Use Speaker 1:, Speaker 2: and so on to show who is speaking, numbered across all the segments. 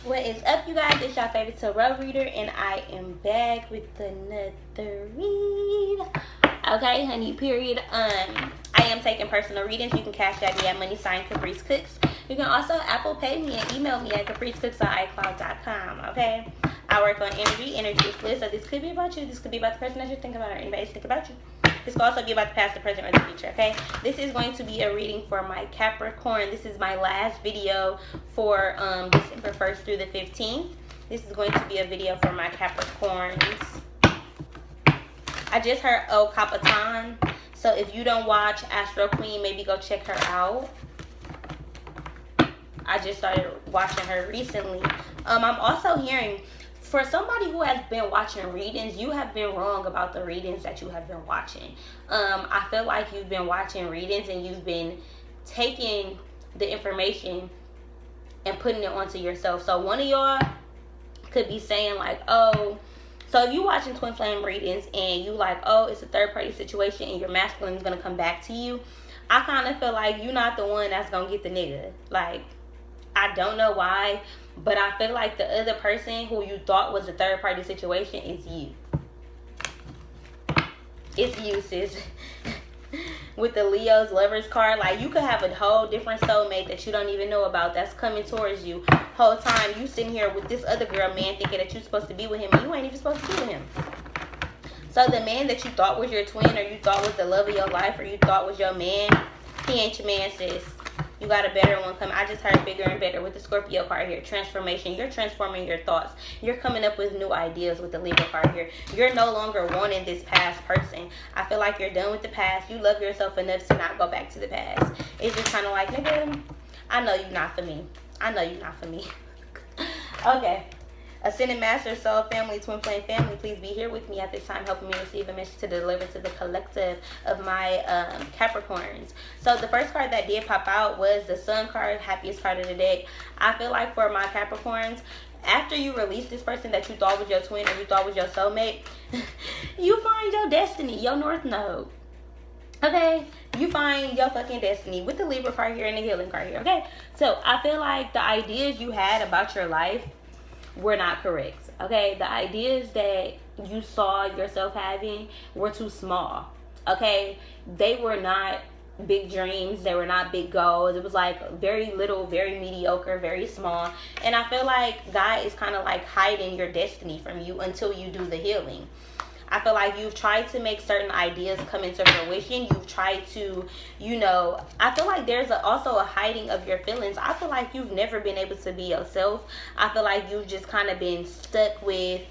Speaker 1: What is up, you guys? It's your favorite tarot reader, and I am back with another read. Okay, honey, period. I am taking personal readings. You can cash out me at money sign Caprice Cooks. You can also Apple Pay me and email me at capricecooks@icloud.com. Okay, I work on energy. Energy is fluid, so this could be about you. This could be about the person that you're thinking about, or anybody think about you. This could also be about the past, the present, or the future, okay? This is going to be a reading for my Capricorn. This is my last video for December 1st through the 15th. This is going to be a video for my Capricorns. I just heard El Capitan. So if you don't watch Astro Queen, maybe go check her out. I just started watching her recently. I'm also hearing, for somebody who has been watching readings, you have been wrong about the readings that you have been watching. I feel like you've been watching readings and you've been taking the information and putting it onto yourself. So one of y'all could be saying like, oh, so if you're watching twin flame readings and you like, oh, it's a third party situation and your masculine is going to come back to you, I kind of feel like you're not the one that's going to get the nigga. Like, I don't know why, but I feel like the other person who you thought was a third party situation is you. It's you, sis. With the Leo's lovers card, like, you could have a whole different soulmate that you don't even know about that's coming towards you. Whole time you sitting here with this other girl, man, thinking that you're supposed to be with him, and you ain't even supposed to be with him. So the man that you thought was your twin, or you thought was the love of your life, or you thought was your man, he ain't your man, sis. You got a better one coming. I just heard bigger and better with the Scorpio card here. Transformation. You're transforming your thoughts. You're coming up with new ideas with the Libra card here. You're no longer wanting this past person. I feel like you're done with the past. You love yourself enough to not go back to the past. It's just kind of like, nigga, I know you're not for me. I know you're not for me. Okay. Ascended Master, Soul Family, Twin Flame Family, please be here with me at this time, helping me receive a message to deliver to the collective of my Capricorns. So the first card that did pop out was the Sun card, happiest card of the deck. I feel like for my Capricorns, after you release this person that you thought was your twin or you thought was your soulmate, you find your destiny, your North Node. Okay, you find your fucking destiny with the Libra card here and the healing card here. Okay, so I feel like the ideas you had about your life were not correct. Okay, the ideas that you saw yourself having were too small. Okay, they were not big dreams, they were not big goals. It was like very little, very mediocre, very small. And I feel like God is kind of like hiding your destiny from you until you do the healing. I feel like you've tried to make certain ideas come into fruition. You've tried to, I feel like there's also a hiding of your feelings. I feel like you've never been able to be yourself. I feel like you've just kind of been stuck with,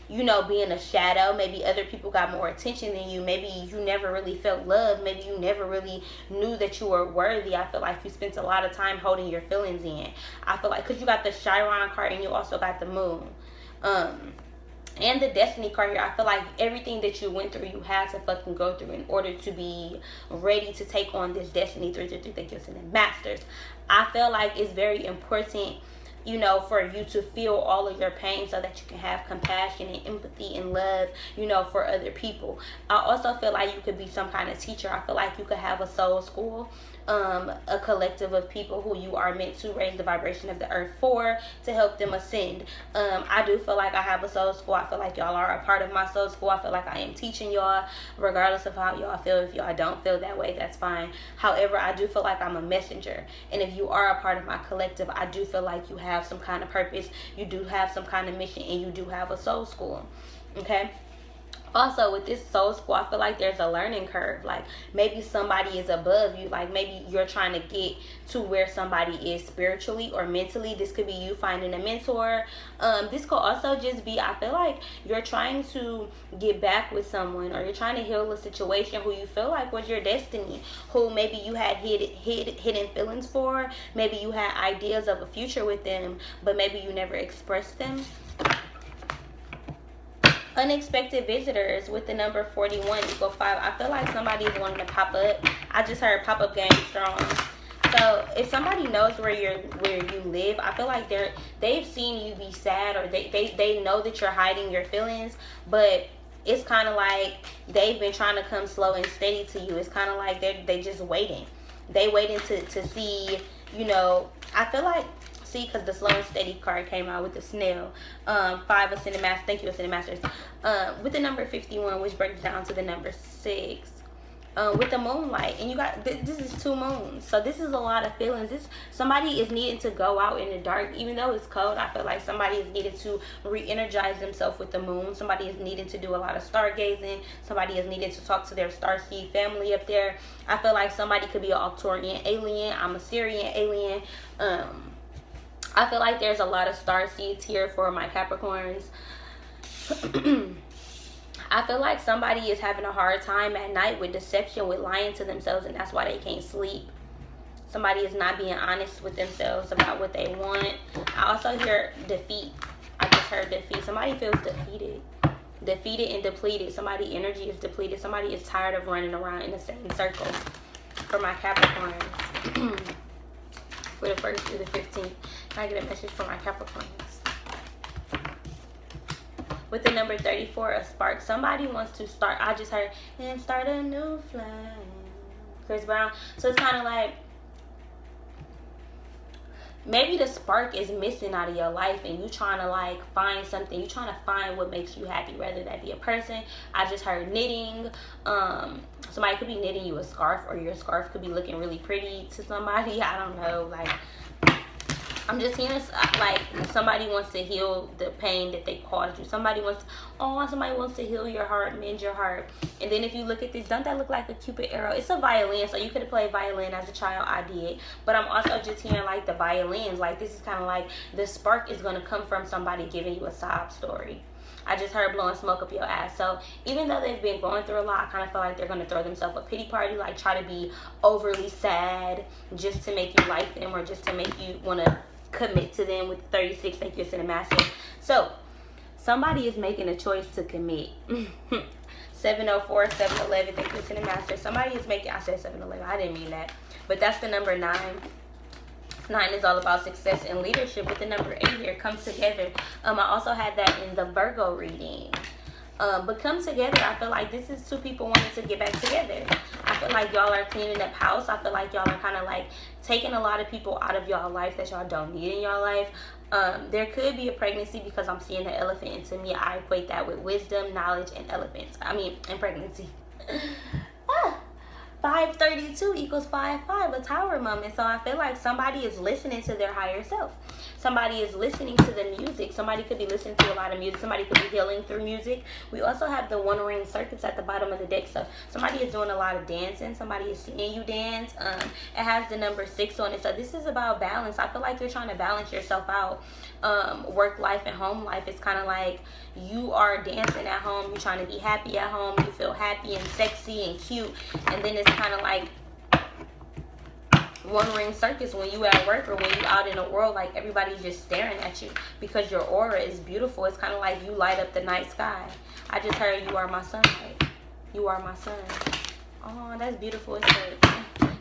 Speaker 1: being a shadow. Maybe other people got more attention than you. Maybe you never really felt love. Maybe you never really knew that you were worthy. I feel like you spent a lot of time holding your feelings in. I feel like, because you got the Chiron card and you also got the Moon. And the Destiny card here, I feel like everything that you went through, you had to fucking go through in order to be ready to take on this Destiny 333 that gives them Masters. I feel like it's very important, for you to feel all of your pain so that you can have compassion and empathy and love, for other people. I also feel like you could be some kind of teacher. I feel like you could have a soul school, a collective of people who you are meant to raise the vibration of the earth for, to help them ascend. I do feel like I have a soul school. I feel like y'all are a part of my soul school. I feel like I am teaching y'all, regardless of how y'all feel. If y'all don't feel that way, that's fine. However, I do feel like I'm a messenger, and if you are a part of my collective, I do feel like you have some kind of purpose, you do have some kind of mission, and you do have a soul school. Okay. Also, with this soul school, I feel like there's a learning curve. Like, maybe somebody is above you. Like, maybe you're trying to get to where somebody is spiritually or mentally. This could be you finding a mentor. This could also just be, I feel like you're trying to get back with someone, or you're trying to heal a situation who you feel like was your destiny, who maybe you had hidden feelings for.Maybe you had ideas of a future with them, but maybe you never expressed them. Unexpected visitors with the number 41 equal 5. I feel like somebody is wanting to pop up. I just heard pop up game strong. So if somebody knows where you live, I feel like they've seen you be sad, or they know that you're hiding your feelings, but it's kind of like they've been trying to come slow and steady to you. It's kind of like they just waiting. They waiting to see, I feel like, see, because the slow and steady card came out with the snail. 5 ascended masters. Thank you, ascended masters. With the number 51, which breaks down to the number 6. With the moonlight, and you got this is 2 moons, so this is a lot of feelings. Somebody is needing to go out in the dark, even though it's cold. I feel like somebody is needed to re-energize themselves with the moon. Somebody is needing to do a lot of stargazing. Somebody is needed to talk to their starseed family up there. I feel like somebody could be an Arcturian alien. I'm a Syrian alien. I feel like there's a lot of starseeds here for my Capricorns. I feel like somebody is having a hard time at night with deception, with lying to themselves, and that's why they can't sleep. Somebody is not being honest with themselves about what they want. I also hear defeat. I just heard defeat. Somebody feels defeated. Defeated and depleted. Somebody's energy is depleted. Somebody is tired of running around in the same circle. For my Capricorns. For the 1st through the 15th. Can I get a message for my Capricorns? With the number 34, a spark. Somebody wants to start. I just heard, and start a new flame. Chris Brown. So it's kind of like, maybe the spark is missing out of your life, and you trying to like find something. You trying to find what makes you happy, whether that be a person. I just heard knitting. Somebody could be knitting you a scarf, or your scarf could be looking really pretty to somebody. I don't know. Like, I'm just hearing like somebody wants to heal the pain that they caused you. Somebody wants to heal your heart, mend your heart. And then if you look at this, don't that look like a Cupid arrow? It's a violin, so you could have played violin as a child. I did. But I'm also just hearing like the violins. Like, this is kind of like the spark is going to come from somebody giving you a sob story. I just heard blowing smoke up your ass. So even though they've been going through a lot, I kind of feel like they're going to throw themselves a pity party. Like, try to be overly sad just to make you like them, or just to make you want to commit to them. With 36, thank you, ascended master. So somebody is making a choice to commit. 704, 711, thank you, ascended master. Somebody is making, I said 711, I didn't mean that, but that's the number 9. 9 is all about success and leadership. With the number 8 here, come together. I also had that in the Virgo reading. But come together, I feel like this is 2 people wanting to get back together. I feel like y'all are cleaning up house. I feel like y'all are kind of like taking a lot of people out of y'all life that y'all don't need in y'all life. There could be a pregnancy, because I'm seeing the elephant, and to me, I equate that with wisdom, knowledge, and elephants. And pregnancy. 532 equals 5-5, a tower moment. So I feel like somebody is listening to their higher self. Somebody is listening to the music. Somebody could be listening to a lot of music. Somebody could be healing through music. We also have the 1 ring circuits at the bottom of the deck. So somebody is doing a lot of dancing. Somebody is seeing you dance. It has the number 6 on it. So this is about balance. I feel like you're trying to balance yourself out. Work life and home life. It's kind of like you are dancing at home. You're trying to be happy at home. You feel happy and sexy and cute. And then it's kind of like 1 ring circus when you at work, or when you out in the world. Like, everybody's just staring at you because your aura is beautiful. It's kind of like you light up the night sky. I just heard, you are my sunlight. You are my sun. Oh, that's beautiful. It's like,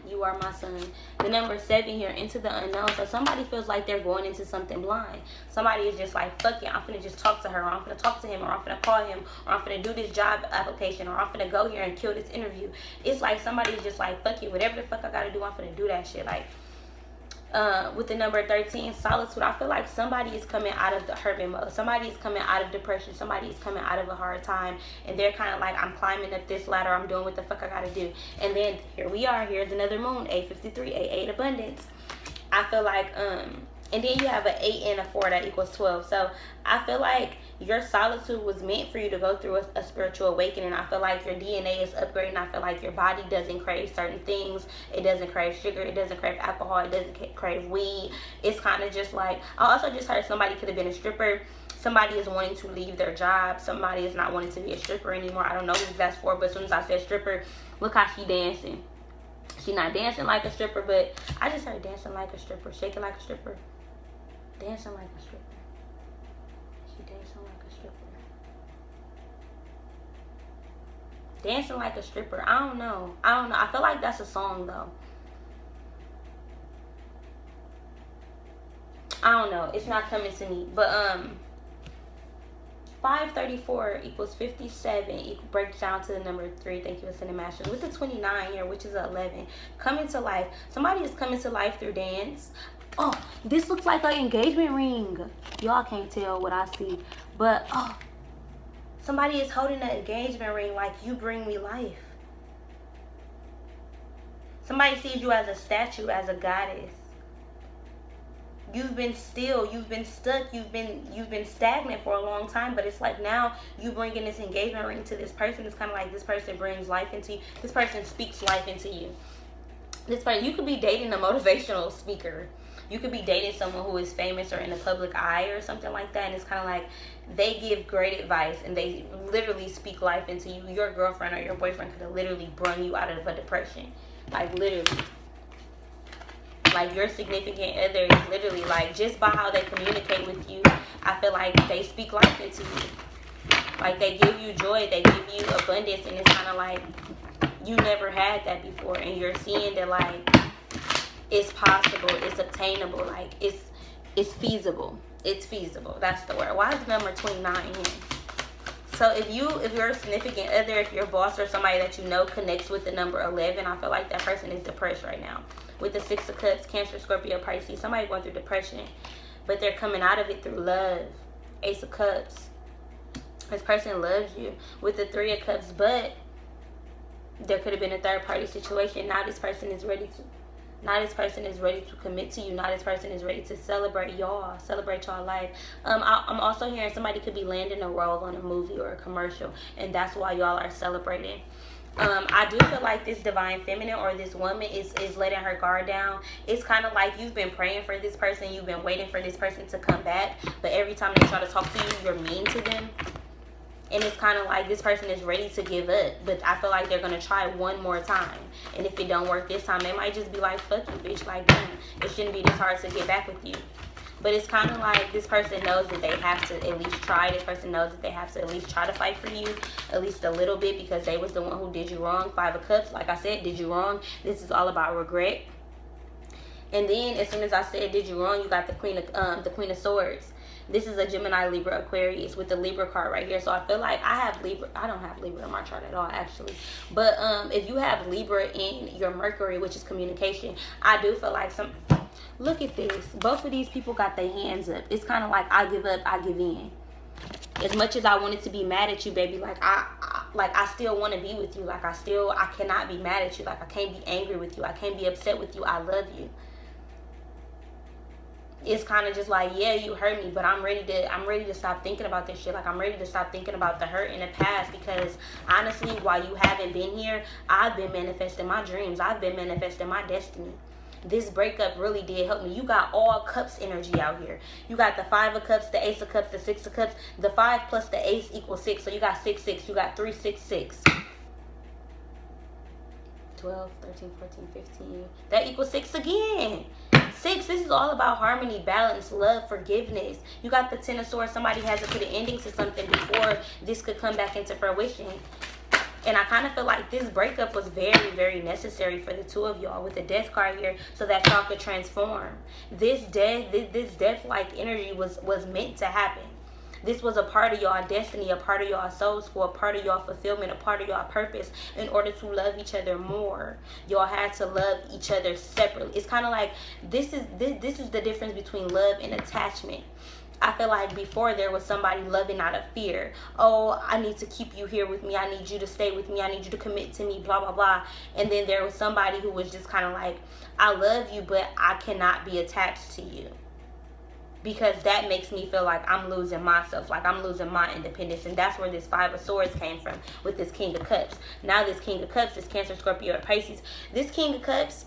Speaker 1: you are my son. The number 7 here, into the unknown. So somebody feels like they're going into something blind. Somebody is just like, fuck it, I'm finna just talk to her, or I'm finna talk to him, or I'm finna call him, or I'm finna do this job application, or I'm finna go here and kill this interview. It's like somebody's just like, fuck it, whatever the fuck I gotta do, I'm finna do that shit. Like, with the number 13, solitude. I feel like somebody is coming out of the hermit mode. Somebody is coming out of depression. Somebody is coming out of a hard time, and they're kind of like, I'm climbing up this ladder. I'm doing what the fuck I gotta do. And then here we are. Here's another moon. 853. 8 abundance. I feel like and then you have an 8 and a 4 that equals 12. So I feel like your solitude was meant for you to go through a spiritual awakening. I feel like your DNA is upgrading. I feel like your body doesn't crave certain things. It doesn't crave sugar. It doesn't crave alcohol. It doesn't crave weed. It's kind of just like, I also just heard somebody could have been a stripper. Somebody is wanting to leave their job. Somebody is not wanting to be a stripper anymore. I don't know who that's for, but as soon as I said stripper, look how she dancing. She's not dancing like a stripper, but I just heard dancing like a stripper, shaking like a stripper, dancing like a stripper. She dancing like a stripper. Dancing like a stripper. I don't know. I feel like that's a song though. I don't know. It's not coming to me. But 534 equals 57. It breaks down to the number 3. Thank you, Ascended Masters. With the 29 here, which is 11. Coming to life. Somebody is coming to life through dance. Oh, this looks like an engagement ring. Y'all can't tell what I see. But, oh, somebody is holding an engagement ring like you bring me life. Somebody sees you as a statue, as a goddess. You've been still, you've been stuck, you've been stagnant for a long time, but it's like now you bringing this engagement ring to this person. It's kind of like this person brings life into you. This person speaks life into you. This person, you could be dating a motivational speaker. You could be dating someone who is famous or in the public eye or something like that, and it's kind of like they give great advice and they literally speak life into you. Your girlfriend or your boyfriend could have literally brung you out of a depression. Like, literally. Like, your significant other is literally, like, just by how they communicate with you, I feel like they speak life into you. Like, they give you joy, they give you abundance, and it's kind of like you never had that before, and you're seeing that, like, it's possible, it's obtainable, like, it's feasible. It's feasible. That's the word. Why is the number 29 here? So if your significant other, if your boss or somebody that you know connects with the number 11, I feel like that person is depressed right now. With the 6 of Cups, Cancer, Scorpio, Pisces, somebody going through depression, but they're coming out of it through love. Ace of Cups. This person loves you. With the 3 of Cups, but there could have been a third party situation. Now this person is ready to. Now this person is ready to commit to you. Now this person is ready to celebrate y'all. Celebrate y'all life. I'm also hearing somebody could be landing a role on a movie or a commercial, and that's why y'all are celebrating. I do feel like this divine feminine or this woman is letting her guard down. It's kind of like you've been praying for this person. You've been waiting for this person to come back. But every time they try to talk to you, you're mean to them. And it's kind of like this person is ready to give up. But I feel like they're going to try one more time. And if it don't work this time, they might just be like, fuck you, bitch. Like, damn, it shouldn't be this hard to get back with you. But it's kind of like this person knows that they have to at least try. This person knows that they have to at least try to fight for you at least a little bit because they was the one who did you wrong. 5 of Cups, like I said, did you wrong. This is all about regret. And then as soon as I said did you wrong, you got the Queen of Swords. This is a Gemini, Libra, Aquarius with the Libra card right here. So I feel like I have Libra. I don't have Libra in my chart at all, actually. But if you have Libra in your Mercury, which is communication, I do feel like some... Look at this. Both of these people got their hands up. It's kind of like I give up, I give in. As much as I wanted to be mad at you, baby, like I still want to be with you. Like I cannot be mad at you. Like I can't be angry with you. I can't be upset with you. I love you. It's kind of just like, yeah, you hurt me, but I'm ready to stop thinking about this shit. Like I'm ready to stop thinking about the hurt in the past because honestly, while you haven't been here, I've been manifesting my dreams. I've been manifesting my destiny. This breakup really did help me. You got all cups energy out here. You got the 5 of Cups, the Ace of Cups, the 6 of Cups. The 5 plus the Ace equals 6. So you got 6, 6. You got 3, 6, 6. 12, 13, 14, 15. That equals 6 again. 6, this is all about harmony, balance, love, forgiveness. You got the 10 of Swords. Somebody has to put an ending to something before this could come back into fruition. And I kind of feel like this breakup was very, very necessary for the two of y'all with the Death card here so that y'all could transform. This death-like energy was meant to happen. This was a part of y'all destiny, a part of y'all soul school, a part of y'all fulfillment, a part of y'all purpose in order to love each other more. Y'all had to love each other separately. It's kind of like this is the difference between love and attachment. I feel like before there was somebody loving out of fear. Oh, I need to keep you here with me. I need you to stay with me. I need you to commit to me, blah, blah, blah. And then there was somebody who was just kind of like, I love you, but I cannot be attached to you. Because that makes me feel like I'm losing myself, like I'm losing my independence. And that's where this 5 of Swords came from with this King of Cups. Now this King of Cups is Cancer, Scorpio, or Pisces. This King of Cups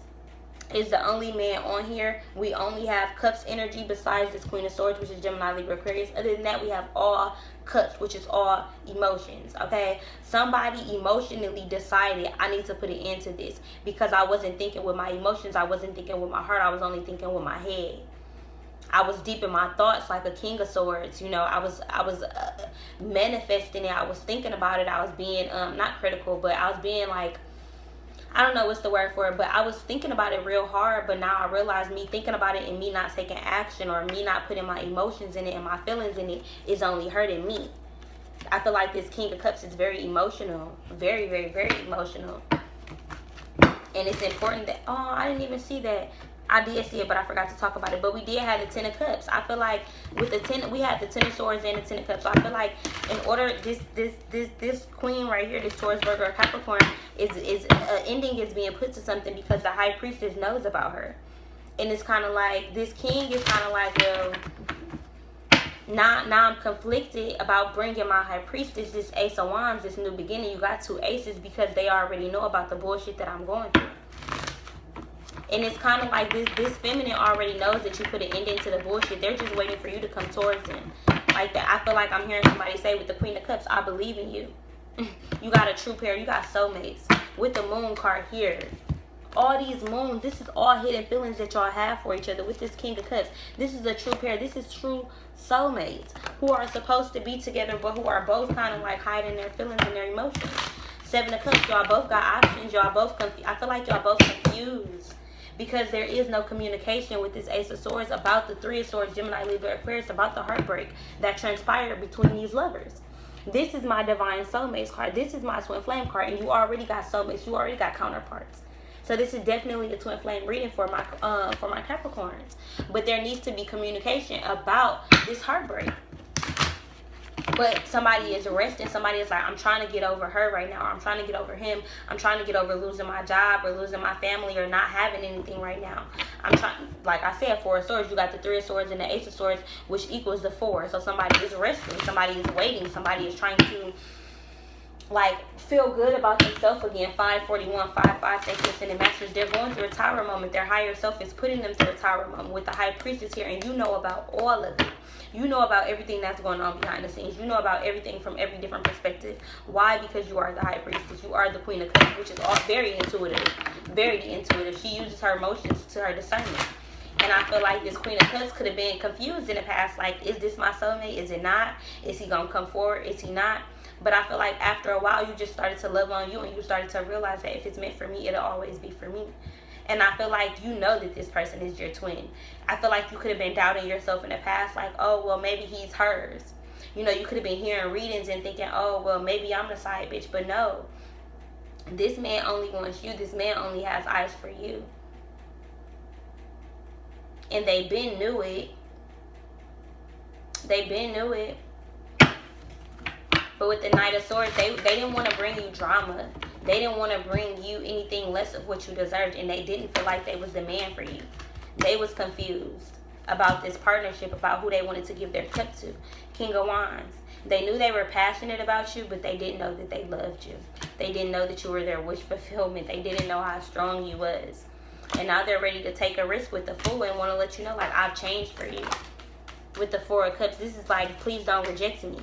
Speaker 1: is the only man on here. We only have Cups energy besides this Queen of Swords, which is Gemini, Libra, Aquarius. Other than that, we have all Cups, which is all emotions, okay? Somebody emotionally decided I need to put an end to this because I wasn't thinking with my emotions. I wasn't thinking with my heart. I was only thinking with my head. I was deep in my thoughts like a King of Swords. You know, I was manifesting it. I was thinking about it. I was being, not critical, but I was being like, I don't know what's the word for it, but I was thinking about it real hard. But now I realize me thinking about it and me not taking action or me not putting my emotions in it and my feelings in it is only hurting me. I feel like this King of Cups is very emotional. Very, very, very emotional. And it's important that, oh, I didn't even see that. I did see it, but I forgot to talk about it. But we did have the Ten of Cups. I feel like with the 10, we had the Ten of Swords and the Ten of Cups. So I feel like in order, this queen right here, this Taurus, Virgo, or Capricorn, is ending is being put to something because the High Priestess knows about her. And it's kind of like, this king is kind of like, well, now I'm conflicted about bringing my High Priestess, this Ace of Wands, this new beginning. You got two aces because they already know about the bullshit that I'm going through. And it's kind of like this feminine already knows that you put an end into the bullshit. They're just waiting for you to come towards them. Like that. I feel like I'm hearing somebody say with the Queen of Cups, I believe in you. You got a true pair. You got soulmates. With the Moon card here. All these moons, this is all hidden feelings that y'all have for each other. With this King of Cups, this is a true pair. This is true soulmates who are supposed to be together, but who are both kind of like hiding their feelings and their emotions. Seven of Cups, y'all both got options. Y'all both confused. I feel like y'all both confused. Because there is no communication with this Ace of Swords about the Three of Swords, Gemini, Libra, Aquarius, about the heartbreak that transpired between these lovers. This is my Divine Soulmates card. This is my Twin Flame card. And you already got soulmates. You already got counterparts. So this is definitely a Twin Flame reading for my Capricorns. But there needs to be communication about this heartbreak. But somebody is resting. Somebody is like, I'm trying to get over her right now. Or I'm trying to get over him. I'm trying to get over losing my job or losing my family or not having anything right now. I'm trying, like I said, Four of Swords. You got the Three of Swords and the Ace of Swords, which equals the Four. So somebody is resting. Somebody is waiting. Somebody is trying to, like, feel good about themselves again. 541, 55, thank you, Ascended Masters. They're going through a tower moment. Their higher self is putting them through a tower moment with the High Priestess here. And you know about all of it. You know about everything that's going on behind the scenes. You know about everything from every different perspective. Why? Because you are the High Priestess. You are the Queen of Cups, which is all very intuitive. Very intuitive. She uses her emotions to her discernment. And I feel like this Queen of Cups could have been confused in the past. Like, is this my soulmate? Is it not? Is he going to come forward? Is he not? But I feel like after a while, you just started to love on you. And you started to realize that if it's meant for me, it'll always be for me. And I feel like you know that this person is your twin. I feel like you could have been doubting yourself in the past. Like, oh, well, maybe he's hers. You know, you could have been hearing readings and thinking, oh, well, maybe I'm the side bitch. But no. This man only wants you. This man only has eyes for you. And they been knew it. They been knew it. But with the Knight of Swords, they didn't want to bring you drama. They didn't want to bring you anything less of what you deserved. And they didn't feel like they was the man for you. They was confused about this partnership, about who they wanted to give their cup to. King of Wands. They knew they were passionate about you, but they didn't know that they loved you. They didn't know that you were their wish fulfillment. They didn't know how strong you was. And now they're ready to take a risk with the Fool and want to let you know, like, I've changed for you. With the Four of Cups, this is like, please don't reject me.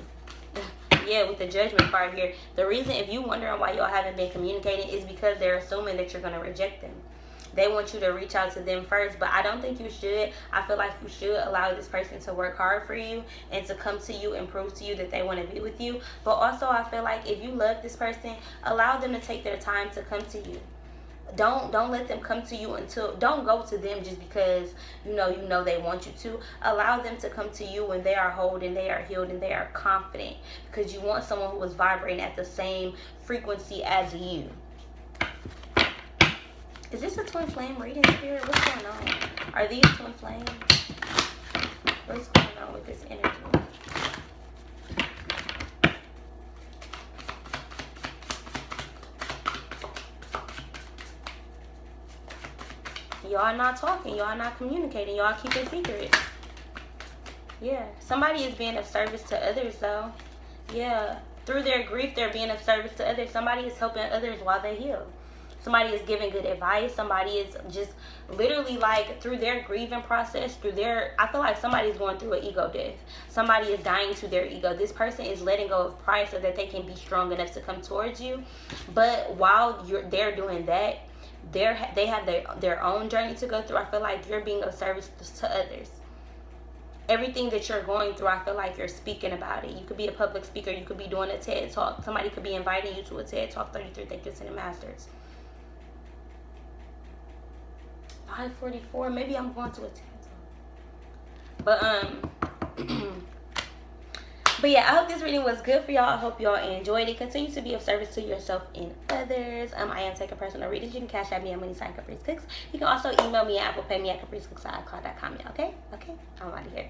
Speaker 1: Yeah, with the Judgment card here. The reason, if you wondering why y'all haven't been communicating, is because they're assuming that you're going to reject them. They want you to reach out to them first, but I don't think you should. I feel like you should allow this person to work hard for you and to come to you and prove to you that they want to be with you. But also, I feel like if you love this person, allow them to take their time to come to you. Don't let them come to you until, don't go to them just because you know they want you to. Allow them to come to you when they are whole and they are healed and they are confident, because you want someone who is vibrating at the same frequency as you. Is this a Twin Flame reading, Spirit? What's going on? Are these Twin Flames? What's going on with this energy? Y'all not talking. Y'all not communicating. Y'all keeping secrets. Yeah. Somebody is being of service to others, though. Yeah. Through their grief, they're being of service to others. Somebody is helping others while they heal. Somebody is giving good advice. Somebody is just literally, like, through their grieving process, I feel like somebody's going through an ego death. Somebody is dying to their ego. This person is letting go of pride so that they can be strong enough to come towards you. But while they're doing that, they have their own journey to go through. I feel like you're being of service to others. Everything that you're going through, I feel like you're speaking about it. You could be a public speaker. You could be doing a TED Talk. Somebody could be inviting you to a TED Talk. 33, thank you, Ascended Masters. 544, maybe I'm going to a TED Talk. But But yeah, I hope this reading was good for y'all. I hope y'all enjoyed it. Continue to be of service to yourself and others. I am taking personal readings. You can cash at me at money sign Caprice Cooks. You can also email me at Apple Pay me at CapriceCooks@icloud.com. Okay? Okay? I'm out of here.